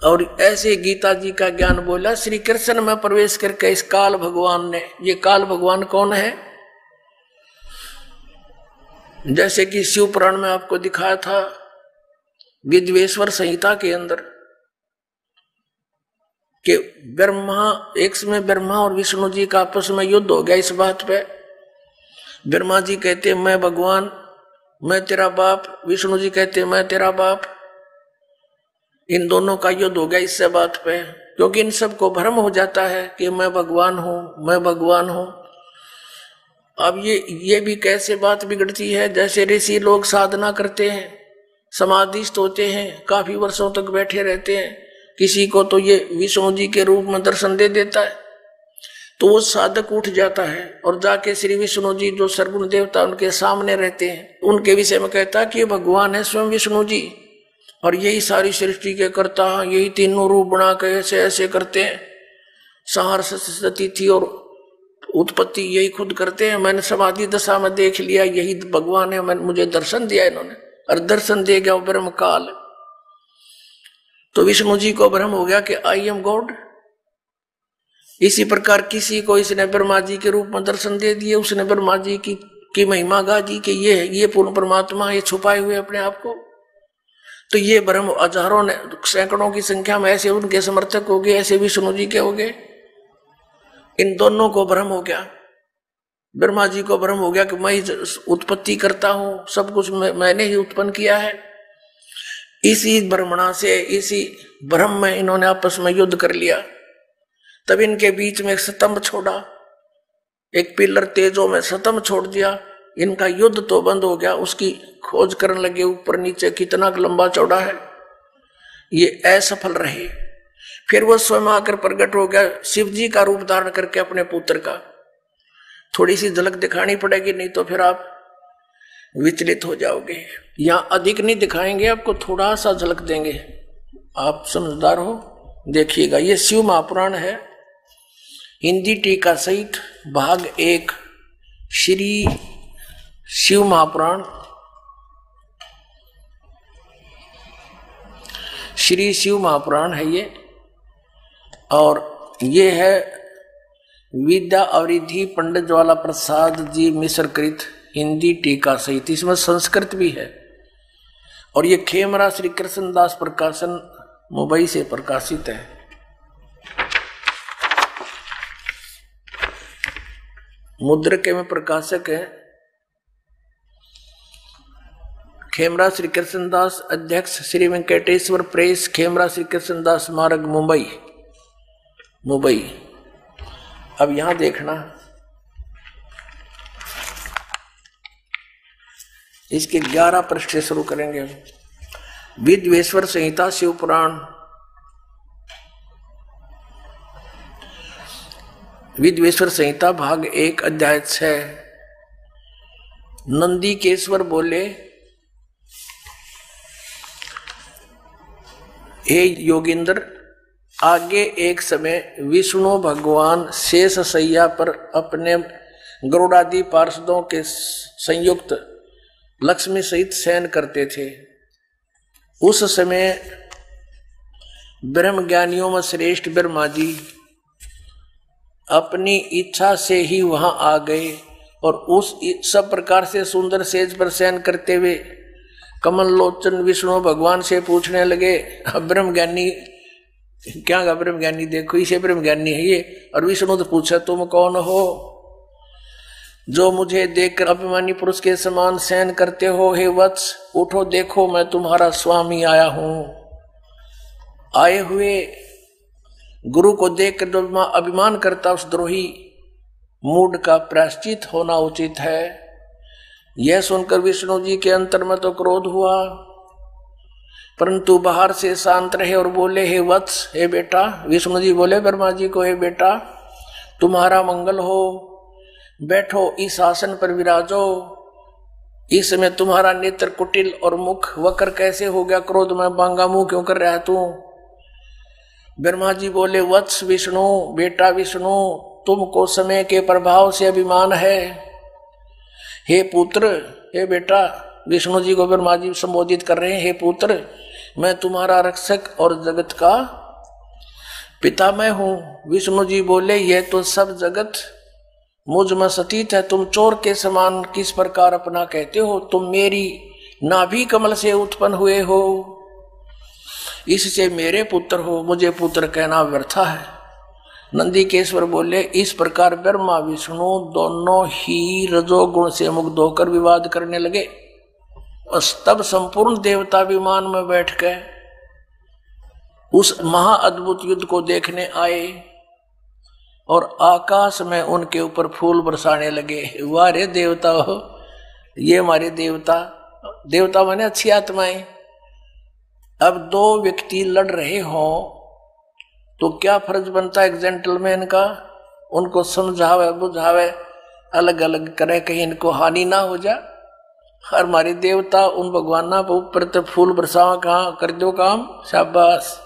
और ऐसे गीता जी का ज्ञान बोला श्री कृष्ण में प्रवेश करके इस काल भगवान ने। ये काल भगवान कौन है? जैसे कि शिव पुराण में आपको दिखाया था, विद्वेश्वर संहिता के अंदर कि ब्रह्मा, एक समय ब्रह्मा और विष्णु जी का आपस में युद्ध हो गया इस बात पे। ब्रह्मा जी कहते मैं भगवान, मैं तेरा बाप, विष्णु जी कहते मैं तेरा बाप। इन दोनों का युद्ध हो गया इससे बात पे, क्योंकि इन सबको भ्रम हो जाता है कि मैं भगवान हूं, मैं भगवान हूं। अब ये भी कैसे बात बिगड़ती है, जैसे ऋषि लोग साधना करते हैं, समाधिस्थ होते हैं, काफी वर्षों तक बैठे रहते हैं, किसी को तो ये विष्णु जी के रूप में दर्शन दे देता है, तो वो साधक उठ जाता है और जाके श्री विष्णु जी जो सर्वगुण देवता उनके सामने रहते हैं, उनके विषय में कहता है कि भगवान है स्वयं विष्णु जी, और यही सारी सृष्टि के करता, यही तीनों रूप बना के ऐसे ऐसे करते हैं, संहार तिथि और उत्पत्ति यही खुद करते हैं। मैंने समाधि दशा में देख लिया, यही भगवान है, मैंने मुझे दर्शन दिया इन्होंने, और दर्शन दे गया ब्रह्म काल। तो विष्णु जी को भ्रम हो गया कि आई एम गॉड। इसी प्रकार किसी को इसने ब्रह्मा जी के रूप में दर्शन दे दिए, उसने ब्रह्मा जी की महिमा गा दी कि ये पूर्ण परमात्मा, ये छुपाए हुए अपने आप को। तो ये भ्रम हजारों ने, सैकड़ों की संख्या में ऐसे उनके समर्थक हो गए, ऐसे विष्णु जी के हो गए। इन दोनों को भ्रम हो गया, ब्रह्मा जी को भ्रम हो गया कि मैं ही उत्पत्ति करता हूं, सब कुछ मैंने ही उत्पन्न किया है। इसी भ्रमणा से, इसी भ्रम में इन्होंने आपस में युद्ध कर लिया। तब इनके बीच में एक स्तंभ छोड़ा, एक पिलर तेजों में स्तंभ छोड़ दिया। इनका युद्ध तो बंद हो गया, उसकी खोज करने लगे ऊपर नीचे कितना लंबा चौड़ा है, ये असफल रहे। फिर वो स्वयं आकर प्रकट हो गया, शिव जी का रूप धारण करके अपने पुत्र का। थोड़ी सी झलक दिखानी पड़ेगी, नहीं तो फिर आप विचलित हो जाओगे। यहां अधिक नहीं दिखाएंगे, आपको थोड़ा सा झलक देंगे, आप समझदार हो, देखिएगा। ये शिव महापुराण है, हिंदी टीका सहित भाग 1, श्री शिव महापुराण, श्री शिव महापुराण है ये। और ये है विद्या अवरिधि पंडित ज्वाला प्रसाद जी मिश्र कृत हिंदी टीका सहित, इसमें संस्कृत भी है। और ये खेमरा श्री कृष्णदास प्रकाशन मुंबई से प्रकाशित है। मुद्रक में प्रकाशक है खेमरा श्री कृष्णदास, अध्यक्ष श्री वेंकटेश्वर प्रेस, खेमरा श्री कृष्णदास मार्ग, मुंबई। अब यहां देखना, इसके 11 पृष्ठ से शुरू करेंगे। विद्वेश्वर संहिता शिव पुराण, विद्वेश्वर संहिता भाग 1 अध्याय 6। नंदीकेश्वर बोले, हे योगेंद्र, आगे एक समय विष्णु भगवान शेष शैया पर अपने गरुड़ादि पार्षदों के संयुक्त लक्ष्मी सहित शयन करते थे। उस समय ब्रह्म ज्ञानियों में श्रेष्ठ ब्रह्मा जी अपनी इच्छा से ही वहां आ गए और उस सब प्रकार से सुंदर सेज पर शयन करते हुए कमल लोचन विष्णु भगवान से पूछने लगे, ब्रह्म ज्ञानी क्या गा, ब्रह्म ज्ञानी देखो इसे ब्रह्म ज्ञानी है ये। और विष्णु तो पूछा, तुम कौन हो जो मुझे देखकर अभिमानी पुरुष के समान शयन करते हो? हे वत्स, उठो, देखो मैं तुम्हारा स्वामी आया हूं। आए हुए गुरु को देखकर जो अभिमान करता उस द्रोही मूड का प्रायश्चित होना उचित है। यह सुनकर विष्णु जी के अंतर में तो क्रोध हुआ, परंतु बाहर से शांत रहे और बोले, हे वत्स, हे बेटा। विष्णु जी बोले ब्रह्मा जी को, हे बेटा, तुम्हारा मंगल हो, बैठो, इस आसन पर विराजो। इस समय तुम्हारा नेत्र कुटिल और मुख वक्र कैसे हो गया? क्रोध में बांगा मुंह क्यों कर रहा है तू? ब्रह्मा जी बोले, वत्स विष्णु, बेटा विष्णु, तुमको समय के प्रभाव से अभिमान है। हे पुत्र, हे बेटा, विष्णु जी को ब्रह्मा जी संबोधित कर रहे हैं, हे पुत्र, मैं तुम्हारा रक्षक और जगत का पिता मैं हूं। विष्णु जी बोले यह तो सब जगत मुझ में सतीत है, तुम चोर के समान किस प्रकार अपना कहते हो? तुम मेरी नाभि कमल से उत्पन्न हुए हो, इससे मेरे पुत्र हो, मुझे पुत्र कहना व्यर्थ है। नंदीकेश्वर बोले इस प्रकार ब्रह्मा विष्णु दोनों ही रजोगुण से मुक्त होकर विवाद करने लगे। तब संपूर्ण देवता विमान में बैठ गए, उस महाअद्भुत युद्ध को देखने आए और आकाश में उनके ऊपर फूल बरसाने लगे। वाह रे देवता हो, ये हमारे देवता, देवता माने अच्छी आत्माएं। अब दो व्यक्ति लड़ रहे हो तो क्या फर्ज बनता है एक जेंटलमैन का? उनको समझावे बुझावे, अलग अलग करे, कहीं इनको हानि ना हो जाए। हर हमारे देवता उन भगवाना पर ऊपर तो फूल बरसावा, कहाँ कर दो काम, शाबाश।